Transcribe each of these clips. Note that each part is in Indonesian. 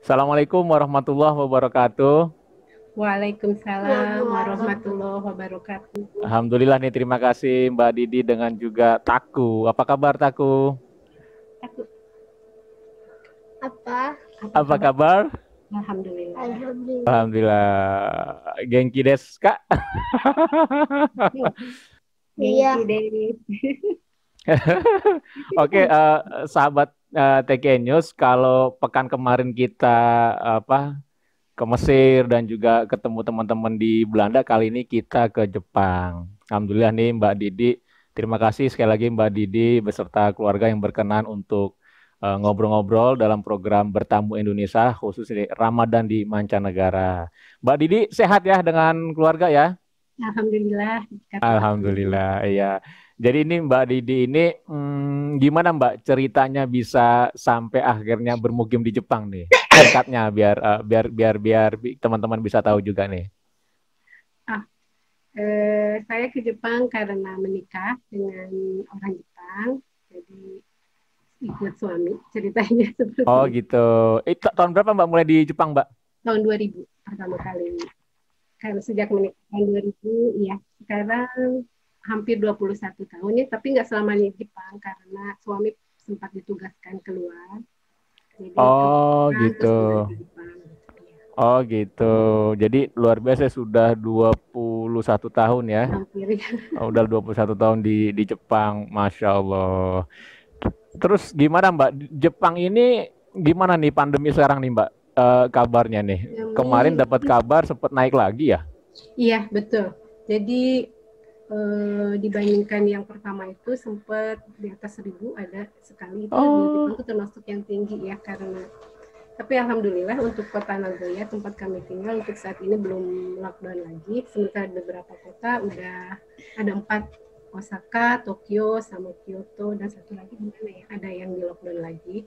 Assalamualaikum warahmatullahi wabarakatuh. Waalaikumsalam warahmatullahi wabarakatuh. Alhamdulillah nih, terima kasih Mbak Didi dengan juga Taku. Apa kabar Taku? Aku Apa? apa Apa kabar? kabar? Alhamdulillah. Alhamdulillah. Alhamdulillah. Genki desu Kak. Iya. Genki deh. Oke, sahabat TK News, kalau pekan kemarin kita apa ke Mesir dan juga ketemu teman-teman di Belanda, kali ini kita ke Jepang. Alhamdulillah nih Mbak Didi, terima kasih sekali lagi Mbak Didi beserta keluarga yang berkenan untuk ngobrol-ngobrol dalam program Bertamu Indonesia khusus di Ramadan di mancanegara. Mbak Didi sehat ya dengan keluarga ya? Alhamdulillah. Kata Tuhan. Alhamdulillah, iya. Jadi ini Mbak Didi ini gimana Mbak ceritanya bisa sampai akhirnya bermukim di Jepang nih? Singkatnya biar teman-teman bisa tahu juga nih. Ah, saya ke Jepang karena menikah dengan orang Jepang. Jadi ikut suami ceritanya Oh seperti itu. gitu. Tahun berapa Mbak mulai di Jepang Mbak? Tahun 2000 pertama kali. Karena sejak menikah tahun 2000, ya. Sekarang hampir 21 tahun ya, tapi nggak selamanya di Jepang karena suami sempat ditugaskan keluar. Jadi Oh kemudian gitu. terus pindah ke Jepang. Ya, Oh gitu. Jadi luar biasa sudah 21 tahun ya. hampir ya. Oh, udah 21 tahun di Jepang, Masya Allah. Terus gimana Mbak? Jepang ini gimana nih pandemi sekarang nih Mbak? Kabarnya nih. Kemarin Demi, dapat kabar sempat naik lagi ya? iya betul. Jadi dibandingkan yang pertama itu sempat di atas 1.000 ada sekali itu di Jepang Oh, itu termasuk yang tinggi ya karena tapi alhamdulillah untuk kota Nagoya tempat kami tinggal untuk saat ini belum lockdown lagi. Sementara beberapa kota udah ada 4, Osaka, Tokyo, sama Kyoto dan satu lagi di mana ya? Ada yang di lockdown lagi.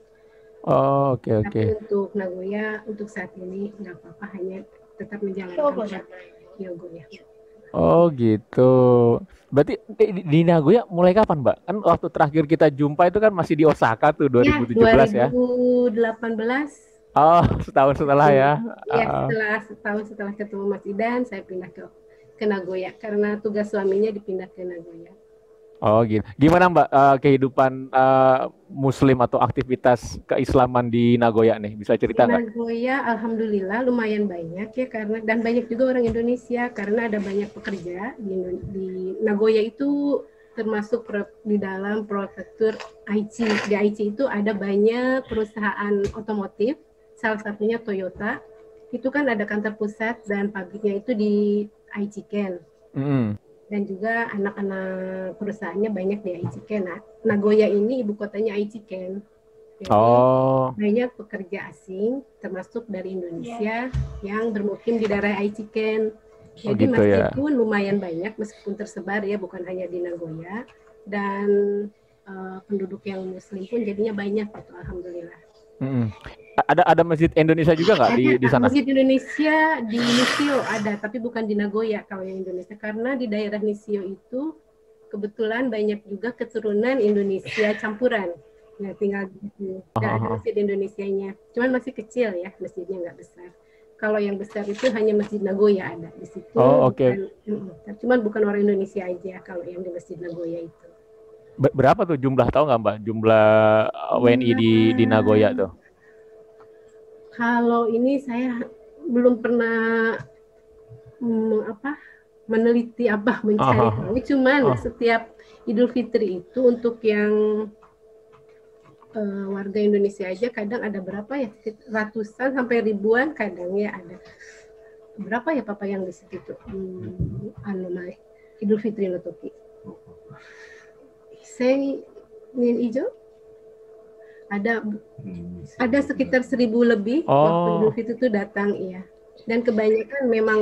oh, oke Tapi oke. untuk Nagoya untuk saat ini nggak apa-apa hanya tetap menjalankan Hyogo ya. Oh gitu. Berarti di Nagoya mulai kapan Mbak? Kan waktu terakhir kita jumpa itu kan masih di Osaka tuh Ya, 2017 ya. 2018. Oh, setahun setelah ya. Ya, Ah, setelah setahun setelah ketemu Mas Idan, saya pindah ke Nagoya karena tugas suaminya dipindah ke Nagoya. oh gitu. Gimana Mbak kehidupan Muslim atau aktivitas keislaman di Nagoya nih? Bisa Di cerita nggak? Nagoya, alhamdulillah lumayan banyak ya karena dan banyak juga orang Indonesia karena ada banyak pekerja di Nagoya itu termasuk di dalam prefektur Aichi. Di Aichi itu ada banyak perusahaan otomotif, salah satunya Toyota. Itu kan ada kantor pusat dan pabriknya itu di Aichi-ken. Mm. Dan juga anak-anak perusahaannya banyak di Aichi-ken. Nah, Nagoya ini ibu kotanya Aichi-ken. Jadi Oh, banyak pekerja asing termasuk dari Indonesia yang bermukim di daerah Aichiken. oh Jadi gitu masjid ya. pun lumayan banyak meskipun tersebar ya bukan hanya di Nagoya dan penduduk yang muslim pun jadinya banyak gitu alhamdulillah. Mm. Ada masjid Indonesia juga nggak di sana? Masjid Indonesia di Nisio ada tapi bukan di Nagoya kalau yang Indonesia karena di daerah Nisio itu kebetulan banyak juga keturunan Indonesia campuran. Nah, tinggal di sini. Nggak ada Oh, masjid Indonesianya. Cuman masih kecil ya, masjidnya nggak besar. Kalau yang besar itu hanya Masjid Nagoya ada di situ. oh oke. Bukan, cuman bukan orang Indonesia aja kalau yang di Masjid Nagoya itu. Berapa tuh jumlah tahu nggak Mbak? Jumlah WNI di Nagoya tuh? Kalau ini saya belum pernah apa meneliti apa mencari Oh, tahu. Cuman oh, setiap Idul Fitri itu untuk yang warga Indonesia aja kadang ada berapa ya ratusan sampai ribuan kadang ya ada berapa ya papa yang di situ tuh Idul Fitri no toki saya nin ijo ada sekitar 1.000 lebih waktu Idul oh, Fitri itu datang iya dan kebanyakan memang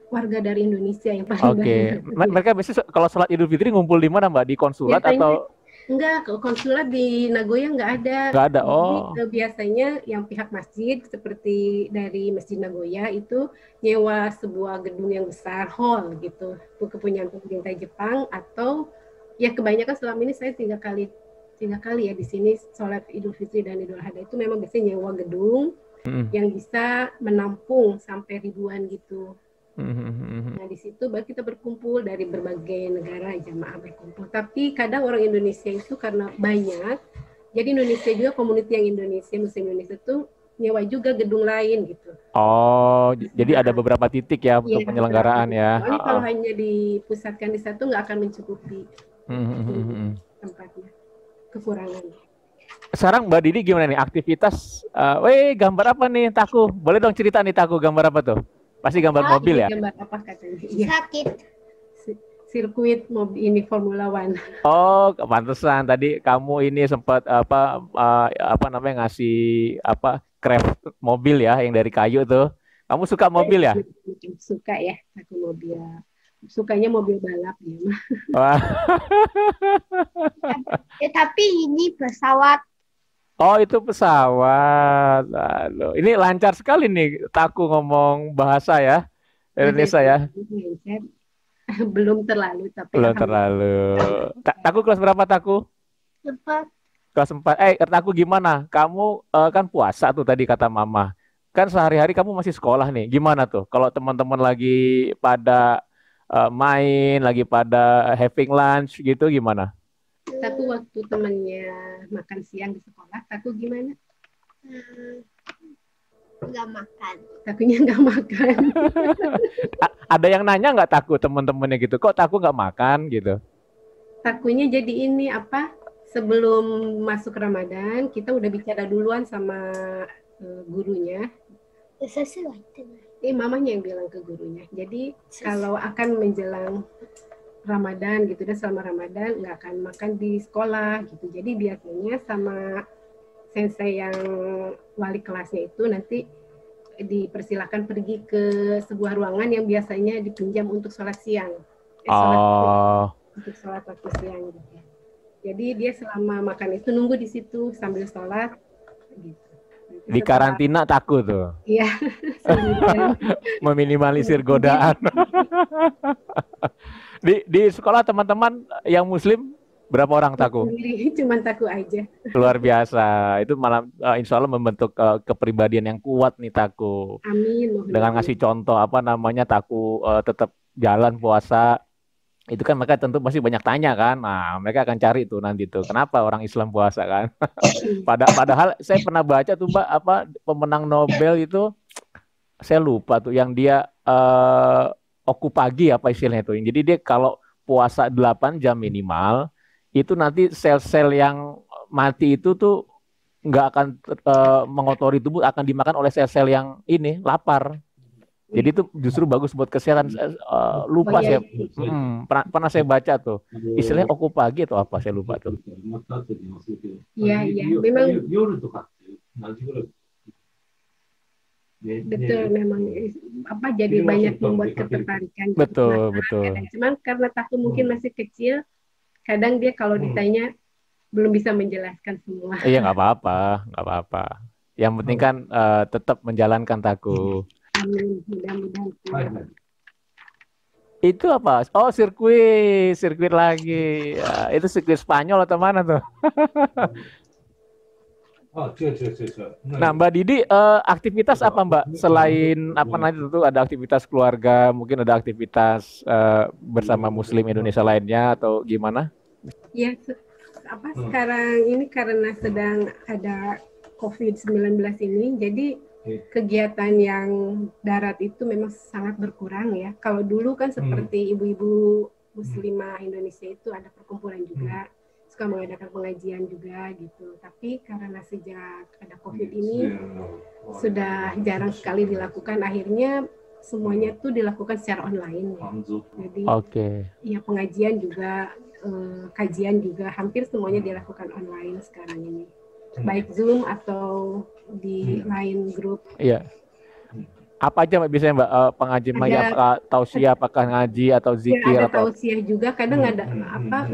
warga dari Indonesia yang paling oke. banyak Mereka biasanya kalau sholat Idul Fitri ngumpul di mana Mbak? Di konsulat biasanya. atau Enggak, konsulat di Nagoya enggak ada. nggak ada? Jadi Oh, biasanya yang pihak masjid seperti dari Masjid Nagoya itu nyewa sebuah gedung yang besar hall gitu, kepunyaan pemerintah Jepang atau ya kebanyakan selama ini saya tiga kali ya di sini sholat Idul Fitri dan Idul Adha itu memang biasanya nyewa gedung yang bisa menampung sampai ribuan gitu. Mhm. Nah, di situ baru kita berkumpul dari berbagai negara, jamaah berkumpul. Tapi kadang orang Indonesia itu karena banyak, jadi Indonesia juga, komuniti yang Indonesia, Muslim Indonesia itu nyewa juga gedung lain gitu. Oh, jadi ada Nah, beberapa titik ya untuk iya, beberapa penyelenggaraan titik. ya. Soalnya kalau hanya dipusatkan di satu nggak akan mencukupi tempatnya, kekurangan. Sekarang Mbak Didi gimana nih aktivitas? Gambar apa nih Taku? Boleh dong cerita nih Taku, gambar apa tuh? Pasti gambar mobil ya? Gambar apa katanya? Iya. Sakit. Sirkuit mobil ini Formula One. Oh, pantesan tadi kamu ini sempat apa namanya ngasih apa craft mobil ya yang dari kayu tuh. Kamu suka mobil ya? Suka ya, aku mobil. Sukanya mobil balap ya. Wah. Tapi ini pesawat. Oh, itu pesawat. Aduh, ini lancar sekali nih Taku ngomong bahasa ya. Indonesia ya. Belum terlalu tapi belum terlalu. Taku kelas berapa Taku? 4. Kelas 4. Taku gimana? Kamu kan puasa tuh tadi kata Mama. Kan sehari-hari kamu masih sekolah nih. Gimana tuh? Kalau teman-teman lagi pada main, lagi pada having lunch gitu gimana? Taku waktu temannya makan siang di sekolah, Taku gimana? Nggak makan. Takunya nggak makan. Ada yang nanya nggak Taku teman-temannya gitu? Kok Taku nggak makan gitu? Takunya jadi ini apa? Sebelum masuk Ramadan kita udah bicara duluan sama gurunya. Mamanya yang bilang ke gurunya. Jadi kalau akan menjelang Ramadan gitu, dan selama Ramadan nggak akan makan di sekolah gitu. Jadi biasanya sama sensei yang wali kelasnya itu nanti dipersilakan pergi ke sebuah ruangan yang biasanya dipinjam untuk sholat siang. Untuk sholat waktu siang gitu. Jadi dia selama makan itu nunggu di situ sambil sholat gitu. Di karantina Taku tuh. Iya. Meminimalisir godaan. Di sekolah teman-teman yang Muslim berapa orang Taku? Cuman Taku aja. Luar biasa. Itu malah insya Allah membentuk kepribadian yang kuat nih Taku. Amin. Dengan ngasih contoh apa namanya Taku tetap jalan puasa. Itu kan mereka tentu pasti banyak tanya kan. Nah, mereka akan cari tuh nanti tuh kenapa orang Islam puasa kan. Padahal saya pernah baca tuh Mbak apa pemenang Nobel itu saya lupa tuh yang dia okupagi apa istilahnya itu. Jadi dia kalau puasa 8 jam minimal itu nanti sel-sel yang mati itu tuh nggak akan mengotori tubuh, akan dimakan oleh sel-sel yang ini lapar. Jadi itu justru bagus buat kesehatan. Lupa saya pernah saya baca tuh istilahnya okupagi atau apa saya lupa tuh. Iya memang betul memang apa jadi banyak membuat ketertarikan. Betul. Cuman karena Taku mungkin masih kecil, kadang dia kalau ditanya belum bisa menjelaskan semua. Iya nggak apa-apa. Yang penting kan tetap menjalankan Taku. Amin, mudah-mudahan. Itu apa? Oh, sirkuit lagi. Ya, itu sirkuit Spanyol atau mana tuh? Nah, Mbak Didi, aktivitas apa Mbak? Selain apa nanti tentu ada aktivitas keluarga, mungkin ada aktivitas bersama Muslim Indonesia lainnya atau gimana? Ya, sekarang ini karena sedang ada COVID-19 ini, jadi kegiatan yang darat itu memang sangat berkurang ya. Kalau dulu kan seperti ibu-ibu muslimah Indonesia itu ada perkumpulan juga, suka mengadakan pengajian juga gitu. Tapi karena sejak ada COVID ini sudah jarang sekali dilakukan. Akhirnya semuanya tuh dilakukan secara online ya. Jadi ya pengajian juga, kajian juga hampir semuanya dilakukan online sekarang ini. Baik Zoom atau di lain grup. Iya. Apa aja Mbak biasanya Mbak pengajian apakah tausiah, apakah ngaji atau zikir ya, ada atau tausiah juga, kadang ada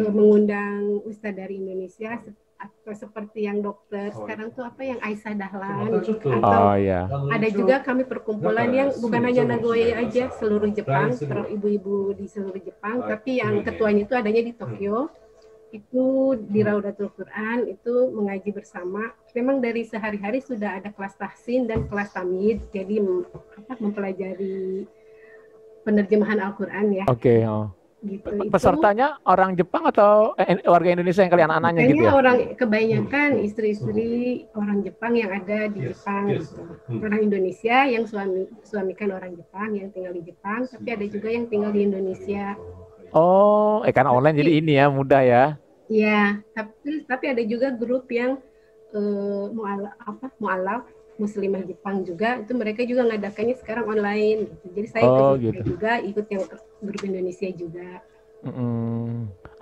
mengundang ustadz dari Indonesia atau seperti yang dokter sekarang tuh apa yang Aisyah Dahlan atau ada juga kami perkumpulan yang bukan hanya Nagoya aja, seluruh Jepang, ibu-ibu di seluruh Jepang, tapi yang ketuanya itu adanya di Tokyo. itu di Raudatul Quran itu mengaji bersama. Memang dari sehari-hari sudah ada kelas tahsin dan kelas tamyiz, jadi mempelajari penerjemahan Al-Quran ya. Oke. Gitu. Pesertanya orang Jepang atau warga Indonesia yang kalian anak-anaknya gitu ya? Kebanyakan istri-istri orang Jepang yang ada di Jepang, gitu. Orang Indonesia yang suamikan orang Jepang yang tinggal di Jepang, tapi ada juga yang tinggal di Indonesia. Oh, karena online jadi ini ya, mudah ya? Iya, tapi ada juga grup yang mu'alaf Muslimah Jepang juga, itu mereka juga ngadakannya sekarang online. Gitu. Jadi saya juga ikut yang grup Indonesia juga.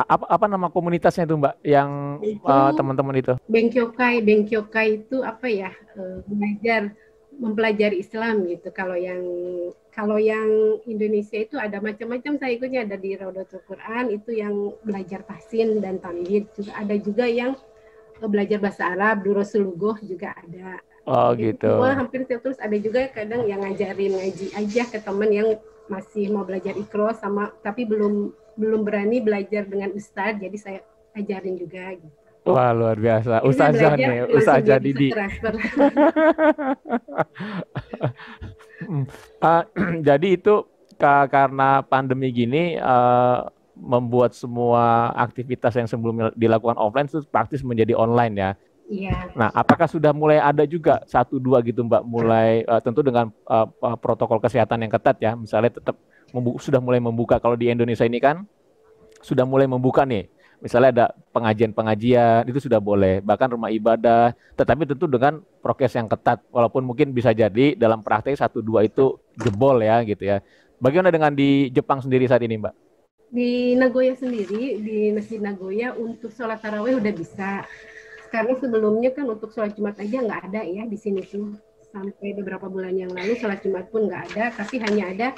Apa nama komunitasnya itu Mbak, yang teman-teman itu? Bengkyokai itu apa ya? Mempelajari Islam gitu. Kalau yang Indonesia itu ada macam-macam, saya ikutnya ada di Raudatul Quran itu yang belajar tahsin dan tamyiz, juga ada juga yang belajar bahasa Arab, Durus Lughah juga ada. Oh gitu. Semua hampir terus ada juga kadang yang ngajarin ngaji aja ke teman yang masih mau belajar Iqra tapi belum berani belajar dengan ustadz, jadi saya ajarin juga gitu. Wah, luar biasa. Ustazah nih, Ustazah Didi. Jadi itu karena pandemi gini membuat semua aktivitas yang sebelumnya dilakukan offline itu praktis menjadi online ya. Iya. Nah, apakah sudah mulai ada juga 1-2 gitu Mbak, mulai tentu dengan protokol kesehatan yang ketat ya, misalnya tetap sudah mulai membuka. Kalau di Indonesia ini kan sudah mulai membuka nih, misalnya ada pengajian itu sudah boleh, bahkan rumah ibadah, tetapi tentu dengan prokes yang ketat, walaupun mungkin bisa jadi dalam praktek 1-2 itu jebol ya gitu ya. Bagaimana dengan di Jepang sendiri saat ini Mbak? Di Nagoya sendiri, di Masjid Nagoya untuk sholat tarawih udah bisa. Karena sebelumnya kan untuk sholat Jumat aja nggak ada ya di sini tuh. Sampai beberapa bulan yang lalu sholat Jumat pun nggak ada, tapi hanya ada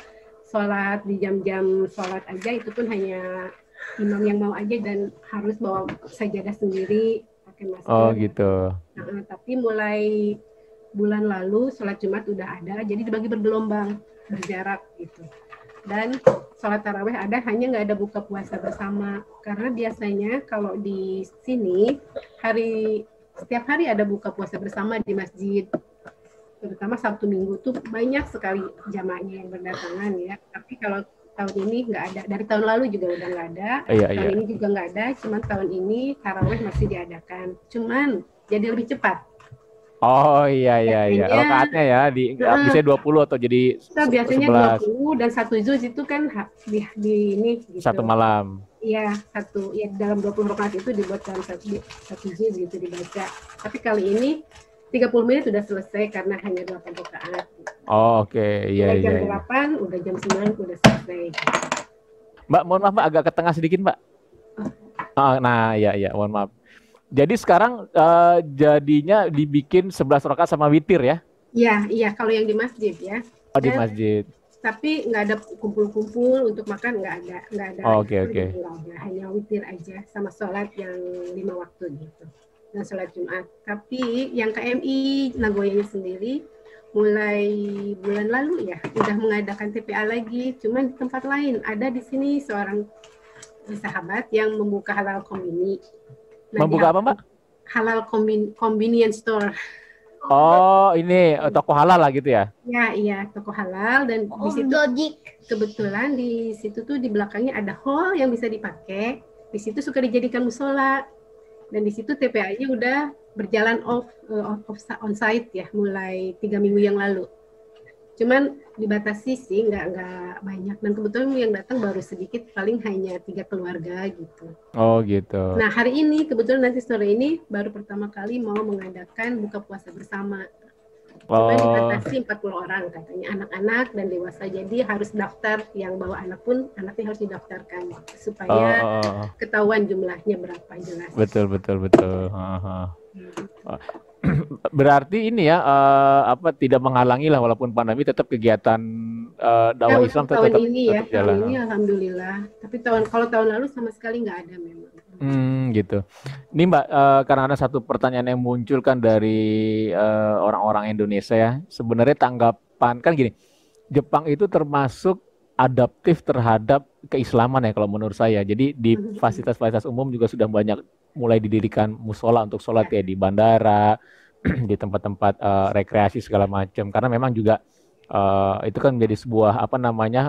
sholat di jam-jam sholat aja, itu pun hanya imam yang mau aja dan harus bawa sajadah sendiri, pakai masker. Oh gitu. Nah, tapi mulai bulan lalu sholat Jumat udah ada, jadi dibagi bergelombang, berjarak gitu. Dan sholat tarawih ada, hanya nggak ada buka puasa bersama. Karena biasanya kalau di sini setiap hari ada buka puasa bersama di masjid. Terutama Sabtu Minggu tuh banyak sekali jamaahnya yang berdatangan ya. Tapi kalau tahun ini nggak ada. Dari tahun lalu juga udah nggak ada. Tahun ini juga nggak ada. Cuman tahun ini tarawih masih diadakan. Cuman jadi lebih cepat. Oh iya. Rakaatnya ya bisa 20 atau jadi biasanya 20 dan 1 juz itu kan di ini gitu. Satu malam. Iya, dalam 20 rakaat itu dibuat dalam satu juz gitu dibaca. Tapi kali ini 30 menit sudah selesai karena hanya 8 rakaat. Oh, oke. Iya. Jam 8 udah jam 9 udah selesai. Mbak, mohon maaf Mbak, agak ke tengah sedikit Mbak. Nah, iya, mohon maaf. Jadi sekarang jadinya dibikin 11 rakaat sama witir ya? Iya, kalau yang di masjid ya. Oh, di masjid. Tapi nggak ada kumpul-kumpul untuk makan, nggak ada. Oh, oke. Hanya witir aja sama sholat yang 5 waktu gitu. Dan sholat Jumat. Tapi yang KMI Nagoyanya sendiri mulai bulan lalu ya udah mengadakan TPA lagi, cuman di tempat lain. Ada di sini seorang sahabat yang membuka halal kombini. Membuka apa Mbak? Halal convenience store. Oh, ini toko halal lah gitu ya? Iya, toko halal, dan di situ kebetulan di situ tuh di belakangnya ada hall yang bisa dipakai. Di situ suka dijadikan musola. Dan di situ TPA-nya udah berjalan on site ya, mulai 3 minggu yang lalu. Cuman dibatasi sih, nggak banyak. Dan kebetulan yang datang baru sedikit, paling hanya 3 keluarga gitu. Oh gitu. Nah hari ini, kebetulan nanti sore ini baru pertama kali mau mengadakan buka puasa bersama. Cuman dibatasi 40 orang katanya, anak-anak dan dewasa. Jadi harus daftar, yang bawa anak pun anaknya harus didaftarkan supaya ketahuan jumlahnya berapa jelas. Betul. Berarti ini ya tidak menghalangi lah, walaupun pandemi tetap kegiatan dakwah Islam tetap jalan. Tahun ini alhamdulillah. Tapi kalau tahun lalu sama sekali nggak ada memang. Gitu. Ini Mbak, karena ada satu pertanyaan yang muncul kan dari orang-orang Indonesia ya. Sebenarnya tanggapan kan gini, Jepang itu termasuk adaptif terhadap keislaman ya kalau menurut saya. Jadi di fasilitas-fasilitas umum juga sudah banyak mulai didirikan musola untuk sholat ya di bandara, di tempat-tempat rekreasi segala macam. Karena memang juga itu kan menjadi sebuah apa namanya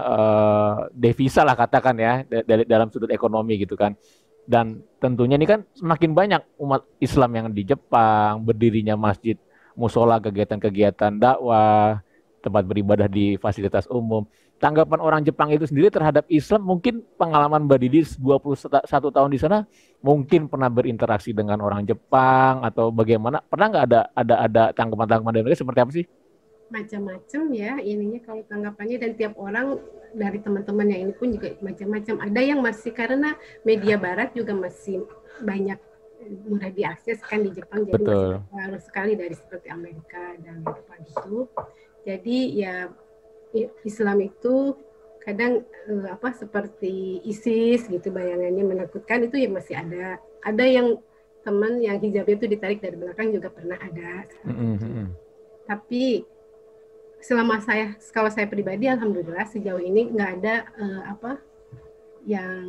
devisa lah katakan ya dari dalam sudut ekonomi gitu kan. Dan tentunya ini kan semakin banyak umat Islam yang di Jepang, berdirinya masjid, musola, kegiatan-kegiatan dakwah, tempat beribadah di fasilitas umum. Tanggapan orang Jepang itu sendiri terhadap Islam, mungkin pengalaman Mbak Didi 21 tahun di sana, mungkin pernah berinteraksi dengan orang Jepang atau bagaimana? Pernah nggak ada tanggapan-tanggapan dari mereka seperti apa sih? Macam-macam ya ininya kalau tanggapannya, dan tiap orang dari teman-teman yang ini pun juga macam-macam. Ada yang masih karena media barat juga masih banyak mudah diakses kan di Jepang, jadi Betul. masih terlalu sekali dari seperti Amerika dan apa gitu. Jadi ya Islam itu kadang apa seperti ISIS gitu bayangannya menakutkan, itu ya masih ada. Ada yang teman yang hijabnya itu ditarik dari belakang juga pernah ada. Tapi selama kalau saya pribadi alhamdulillah sejauh ini nggak ada apa yang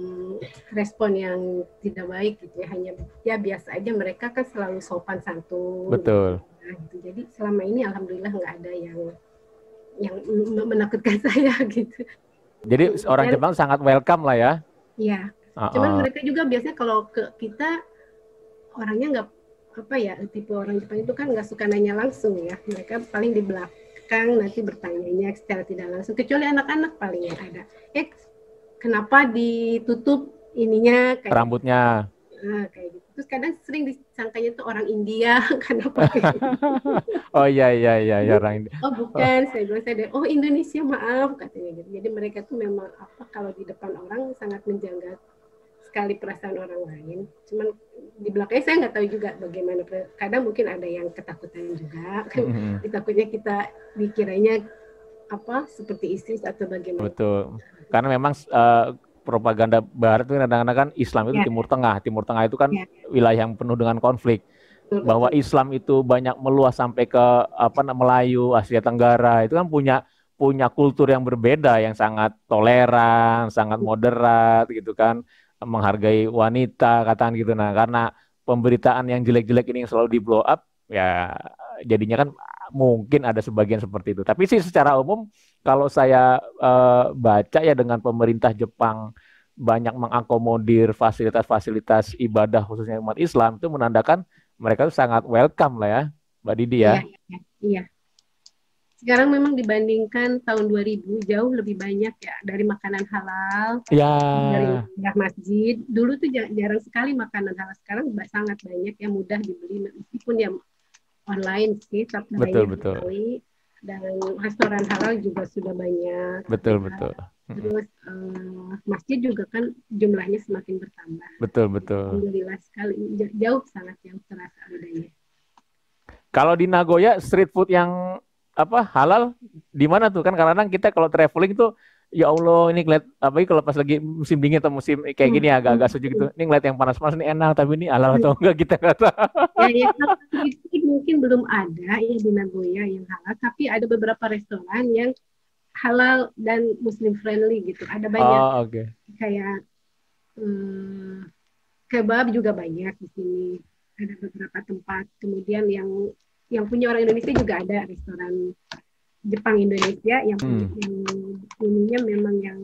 respon yang tidak baik gitu ya, hanya ya biasa aja, mereka kan selalu sopan santun. Betul. Gitu. Jadi selama ini alhamdulillah nggak ada yang menakutkan saya gitu. Jadi orang Jepang sangat welcome lah ya. Iya. Cuman mereka juga biasanya kalau ke kita orangnya nggak apa ya, tipe orang Jepang itu kan nggak suka nanya langsung ya. Mereka paling di belakang nanti bertanyanya secara tidak langsung. Kecuali anak-anak paling yang ada. Kenapa ditutup ininya kayak rambutnya? Kayak gitu. Terus kadang sering disangkanya tuh orang India kenapa kayak gitu. Oh iya orang India. Oh bukan, saya bilang oh Indonesia maaf katanya gitu. Jadi mereka tuh memang apa kalau di depan orang sangat menjaga sekali perasaan orang lain. Cuman di belakangnya saya nggak tahu juga bagaimana. Kadang mungkin ada yang ketakutan juga. Kan takutnya kita dikiranya apa seperti ISIS atau bagaimana. Betul. Karena memang propaganda barat itu kadang-kadang kan Islam itu Timur Tengah. Timur Tengah itu kan wilayah yang penuh dengan konflik. Bahwa Islam itu banyak meluas sampai ke Melayu, Asia Tenggara, itu kan punya kultur yang berbeda, yang sangat toleran, sangat moderat gitu kan, menghargai wanita katakan gitu. Nah, karena pemberitaan yang jelek-jelek ini yang selalu di blow up, ya jadinya kan mungkin ada sebagian seperti itu. Tapi sih secara umum kalau saya baca ya dengan pemerintah Jepang banyak mengakomodir fasilitas-fasilitas ibadah khususnya umat Islam, itu menandakan mereka tuh sangat welcome lah ya, Mbak Didi ya. Iya. Sekarang memang dibandingkan tahun 2000 jauh lebih banyak ya dari makanan halal, dari masjid. Dulu tuh jarang sekali makanan halal, sekarang sangat banyak ya, mudah dibeli meskipun ya online sih, tapi banyak sekali. Dan restoran halal juga sudah banyak. Betul. Terus masjid juga kan jumlahnya semakin bertambah. Betul. Alhamdulillah sekali, sangat jauh terasa bedanya. Kalau di Nagoya street food yang halal di mana tuh? Kan kadang-kadang kita kalau traveling tuh ya Allah ini ngeliat kalau pas lagi musim dingin atau musim kayak gini agak-agak sejuk gitu. Ini ngeliat yang panas-panas ini enak, tapi ini halal atau enggak kita nggak tahu. Ya mungkin belum ada ya di Nagoya yang halal, tapi ada beberapa restoran yang halal dan Muslim friendly gitu. Ada banyak. Kayak kebab juga banyak di sini. Ada beberapa tempat. Kemudian yang punya orang Indonesia juga ada restoran Jepang Indonesia yang ininya memang yang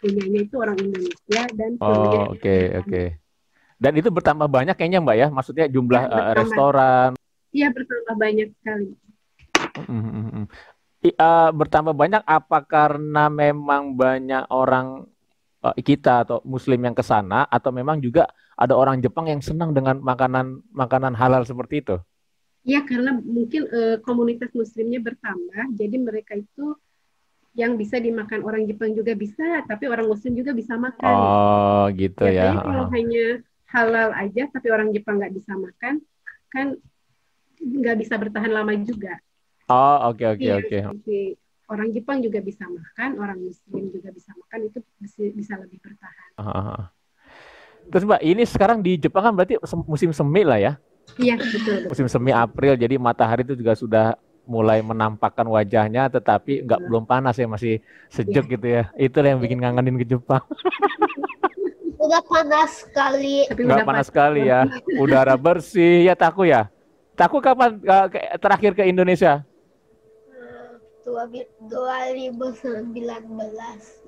punyanya itu orang Indonesia dan Oke. Dan itu bertambah banyak kayaknya Mbak ya, maksudnya jumlah restoran. Iya, bertambah banyak sekali. Bertambah banyak apa karena memang banyak orang kita atau Muslim yang ke sana, atau memang juga ada orang Jepang yang senang dengan makanan halal seperti itu? Ya, karena mungkin komunitas Muslimnya bertambah, jadi mereka itu yang bisa dimakan orang Jepang juga bisa, tapi orang Muslim juga bisa makan. Oh, gitu ya. Kalau hanya halal aja, tapi orang Jepang nggak bisa makan, kan nggak bisa bertahan lama juga. Oh, oke. Orang Jepang juga bisa makan, orang Muslim juga bisa makan, itu bisa lebih bertahan. Terus Mbak, ini sekarang di Jepang kan berarti musim semi lah ya? Iya, betul. Musim semi April, jadi matahari itu juga sudah mulai menampakkan wajahnya, tetapi belum panas ya, masih sejuk gitu ya. Itulah yang bikin ngangenin ke Jepang. Udah panas sekali. Tapi Nggak udah panas sekali ya, udara bersih ya Taku ya. Taku kapan terakhir ke Indonesia? 2019.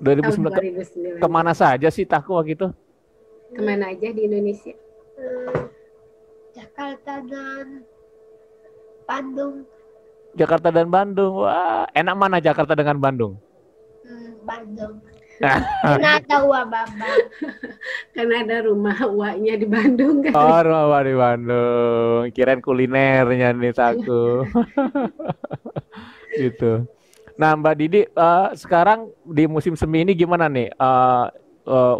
2009. 2009. Kemana saja sih Taku waktu itu? Kemana aja di Indonesia? Jakarta dan Bandung. Jakarta dan Bandung. Wah, enak mana Jakarta dengan Bandung? Bandung. Karena ada Bambang. Karena ada rumah uaknya di Bandung kan. Oh, rumah di Bandung. Kirain kulinernya nih Taku. Gitu. Nah, Mbak Didi, sekarang di musim semi ini gimana nih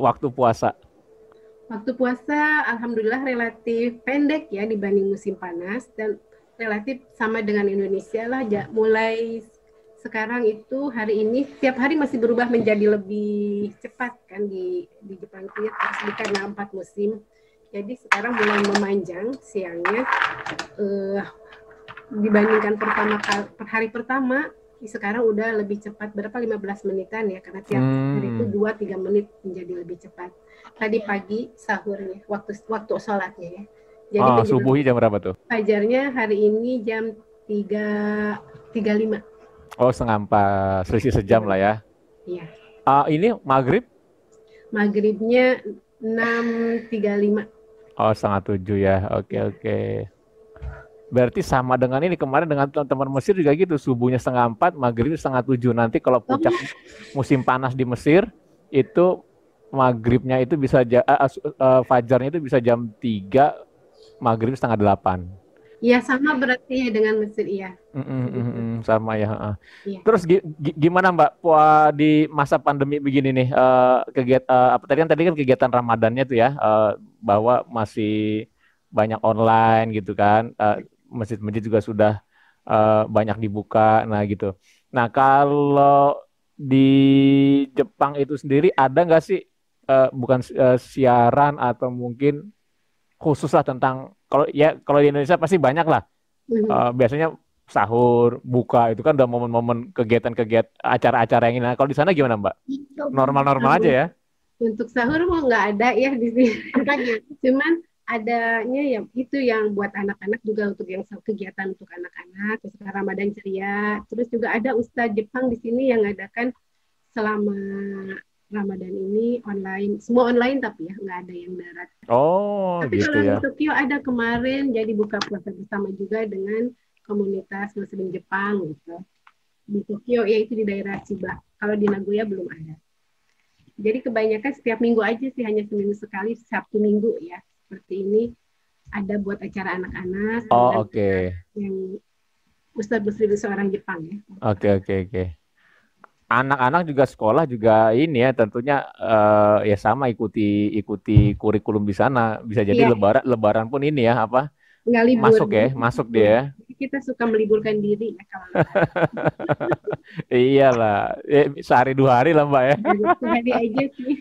waktu puasa? Waktu puasa alhamdulillah relatif pendek ya dibanding musim panas dan relatif sama dengan Indonesia lah. Mulai sekarang itu hari ini tiap hari masih berubah menjadi lebih cepat kan di Jepang itu ya, karena 4 musim. Jadi sekarang mulai memanjang siangnya dibandingkan hari pertama sekarang udah lebih cepat berapa 15 menitan ya karena tiap hari itu 2-3 menit menjadi lebih cepat. Tadi pagi sahurnya waktu sholatnya ya. Jadi subuhnya jam berapa tuh? Fajarnya hari ini jam 3.35. Oh, setengah 4, selisih sejam lah ya. Iya. Ini maghrib? Maghribnya 6.35. Oh, setengah 7 ya. Oke. Berarti sama dengan ini kemarin dengan teman-teman Mesir juga gitu. Subuhnya setengah 4, maghribnya setengah 7. Nanti kalau puncak musim panas di Mesir itu maghribnya itu bisa fajarnya itu bisa jam 3, maghrib setengah 8. Iya sama berarti ya dengan Mesir iya. Sama ya. Iya. Terus gimana Mbak di masa pandemi begini nih kegiatan tadi kan kegiatan Ramadannya tuh ya bahwa masih banyak online gitu kan, masjid-masjid juga sudah banyak dibuka, nah gitu. Nah kalau di Jepang itu sendiri ada nggak sih bukan siaran atau mungkin khusus lah tentang kalau di Indonesia pasti banyak lah. Biasanya sahur, buka itu kan udah momen-momen kegiatan-kegiatan acara-acara yang ini. Nah, kalau di sana gimana Mbak? Normal-normal aja ya? Untuk sahur mau nggak ada ya di sini. Cuman adanya ya itu yang buat anak-anak juga untuk yang kegiatan untuk anak-anak, terus Ramadan ceria. Terus juga ada Ustadz Jepang di sini yang ngadakan selama Ramadan ini online, semua online tapi ya nggak ada yang darat. Oh, tapi gitu kalau ya. di Tokyo ada kemarin jadi buka puasa bersama juga dengan komunitas Muslim Jepang gitu. Di Tokyo yaitu di daerah Chiba. Kalau di Nagoya belum ada. Jadi kebanyakan setiap minggu aja sih, hanya seminggu sekali, Sabtu Minggu ya. Seperti ini ada buat acara anak-anak. Oh, oke. Yang Ustadz Muslim seorang Jepang ya. Oke. Anak-anak juga sekolah juga ini ya tentunya ya sama ikuti kurikulum di sana. Bisa jadi lebaran pun ini ya apa? Nggak libur. Masuk dia. Kita suka meliburkan diri ya kalau Iyalah, sehari 2 hari lah Mbak ya. Sehari aja sih.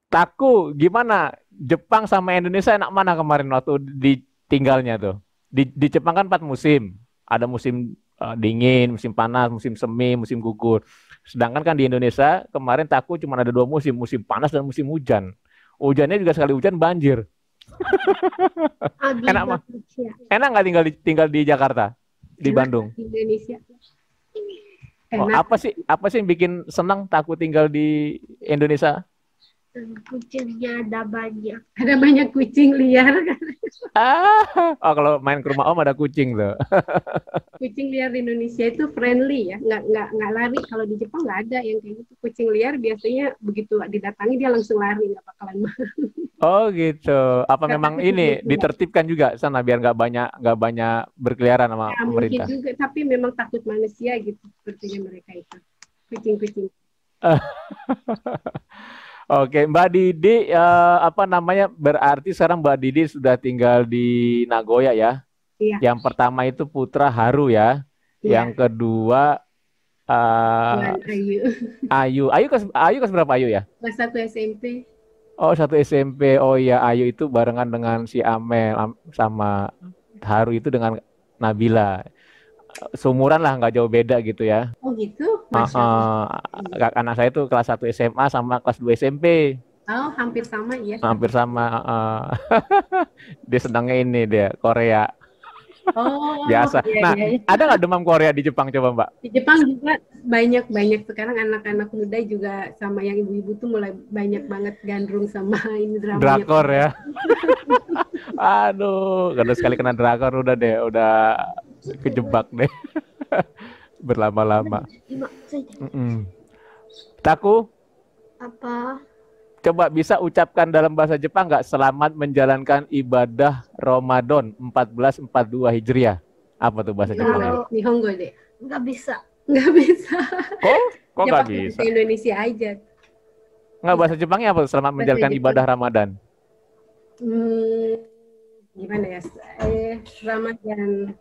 Taku, gimana? Jepang sama Indonesia enak mana kemarin waktu ditinggalnya tuh? Di Jepang kan 4 musim. Ada musim dingin, musim panas, musim semi, musim gugur. Sedangkan kan di Indonesia kemarin Taku cuma ada 2 musim, musim panas dan musim hujan. Hujannya juga sekali hujan banjir. Enak nggak tinggal di Jakarta, di Bandung? Di Indonesia. Apa sih yang bikin senang Taku tinggal di Indonesia? Kucingnya ada banyak. Ada banyak kucing liar kan. Kalau main ke rumah Om ada kucing tuh. Kucing liar di Indonesia itu friendly ya, nggak lari. Kalau di Jepang nggak ada yang kayak gitu. Kucing liar biasanya begitu didatangi dia langsung lari, nggak bakalan marah. Oh gitu. Apa memang ini ditertibkan juga sana biar nggak banyak berkeliaran sama pemerintah? Mungkin juga, tapi memang takut manusia gitu sepertinya mereka itu. Kucing-kucing. Oke, Mbak Didi, berarti sekarang Mbak Didi sudah tinggal di Nagoya ya? Iya. Yang pertama itu Putra Haru ya? Iya. Yang kedua Ayu. Ayu kelas berapa Ayu ya? Kelas 1 SMP. Oh, 1 SMP. Oh iya, Ayu itu barengan dengan si Amel sama Haru itu dengan Nabila. seumuran lah, nggak jauh beda gitu ya. Oh gitu, Masya Allah. Anak saya tuh kelas 1 SMA sama kelas 2 SMP. Oh, hampir sama ya. Hampir sama. Dia senangnya ini dia Korea. Oh, Biasa. iya, Nah, iya, iya. ada nggak demam Korea di Jepang coba Mbak? Di Jepang juga banyak sekarang anak-anak muda juga sama yang ibu-ibu tuh mulai banyak banget gandrung sama ini dramanya. Drakor ya. Aduh, kalau sekali kena drakor udah deh, udah kejebak deh. Berlama-lama. Taku, Apa? coba bisa ucapkan dalam bahasa Jepang nggak selamat menjalankan ibadah Ramadan 1442 Hijriah? Apa tuh bahasa Jepangnya? Nihongo deh. Nggak bisa. Nggak bisa. Kok Ya nggak pakai bisa? bahasa Indonesia aja. Nggak, bahasa Jepangnya apa? Selamat menjalankan Jepang. ibadah Ramadan. Gimana ya? Ramadan.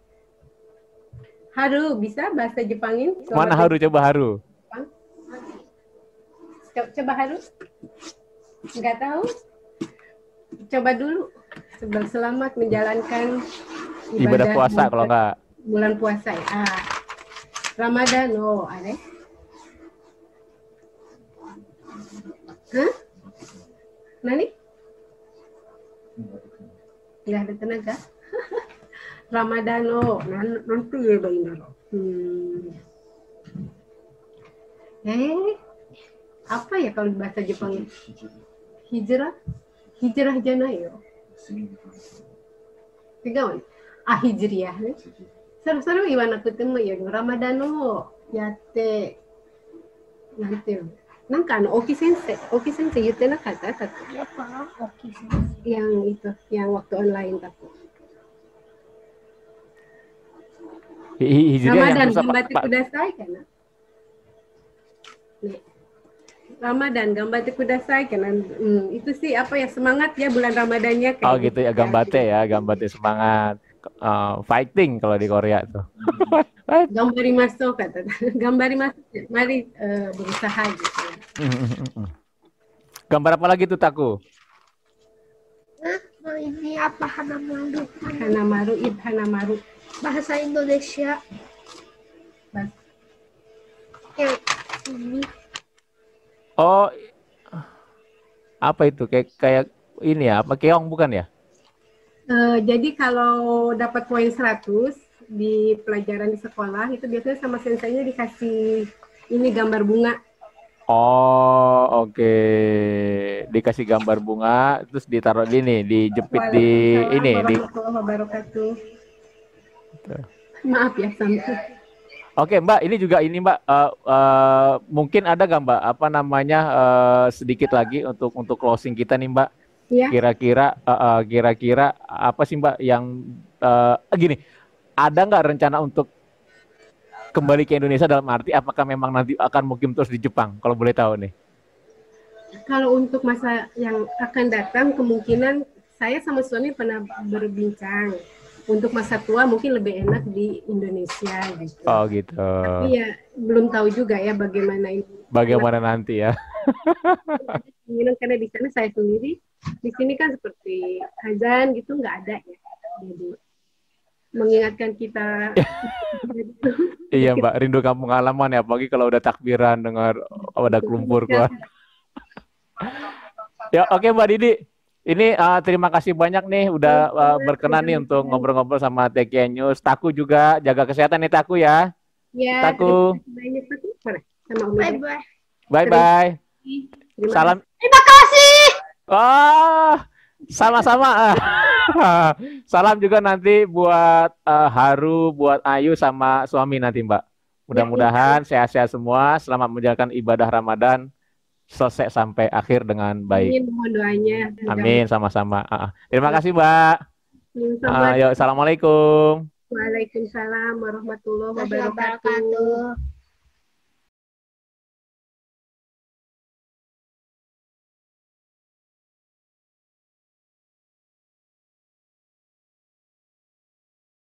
Haru, bisa bahasa Jepangin? Mana haru? Coba haru. Coba haru? Nggak tahu. Coba dulu. Selamat menjalankan Ibadah puasa kalau nggak. bulan puasa ya. Ramadan, oh ada. Hah? Nani? Nggak ada tenaga. Ramadan, oh nanti ya benar. Apa ya kalau bahasa Jepang? Hijrah janayo. Tiga hijriahね。それを言わなくてもいいよ。ラマダンをやって、なんていうの。なんか沖先生言ってなかった？ Apa? Oke. Yang waktu online takut. Hijriah yang Ramadan, susah gambatte Pak. kudasai kana? Ramadan, gambatte kudasai kana? Itu sih apa ya, semangat ya bulan Ramadannya kayak. Oh gitu ya, gambatte ya, gambatte semangat. Fighting kalau di Korea tuh. Gambarimasu kata. Gambarimasu, mari berusaha gitu. Gambar apa lagi tuh Taku? Nah, ini apa Hanamaru? Hanamaru. Bahasa Indonesia. Bahasa Yang ini. Oh, apa itu? Kayak ini ya, apa keong bukan ya? Jadi kalau dapat poin 100 di pelajaran di sekolah itu biasanya sama senseinya dikasih ini gambar bunga. Oh, oke. Dikasih gambar bunga, terus ditaruh di ini, dijepit di ini, di. Waalaikumsalam wabarakatuh. Maaf ya sampai. Oke, Mbak, ini juga ini Mbak, mungkin ada nggak Mbak, apa namanya, sedikit lagi untuk closing kita nih Mbak. Ya. Kira-kira apa sih Mbak yang gini, ada nggak rencana untuk kembali ke Indonesia, dalam arti apakah memang nanti akan mukim terus di Jepang, kalau boleh tahu nih? Kalau untuk masa yang akan datang, kemungkinan saya sama suami pernah berbincang. Untuk masa tua mungkin lebih enak di Indonesia gitu. Oh gitu. Tapi ya belum tahu juga ya bagaimana ini. Bagaimana nanti ya? Karena di sana saya sendiri, di sini kan seperti azan gitu nggak ada ya. Jadi mengingatkan kita. Iya Mbak, rindu kampung halaman ya, apalagi kalau udah takbiran dengar ada lumpur keluar. Ya oke Mbak Didi. Ini terima kasih banyak nih udah berkenan nih untuk ngobrol-ngobrol sama TKN News. Taku juga jaga kesehatan nih Taku ya. Ya, Taku. Banyak Taku. Sama Bye-bye. Bye-bye. Salam. Terima kasih. Sama-sama. Salam juga nanti buat Haru, buat Ayu sama suami nanti Mbak. Mudah-mudahan sehat-sehat semua. Selamat menjalankan ibadah Ramadan. Selesai sampai akhir dengan baik. Amin, mohon doanya. Amin, sama-sama. Terima kasih, Mbak. Yuk, assalamualaikum. Waalaikumsalam warahmatullahi wabarakatuh. Wabarakatuh.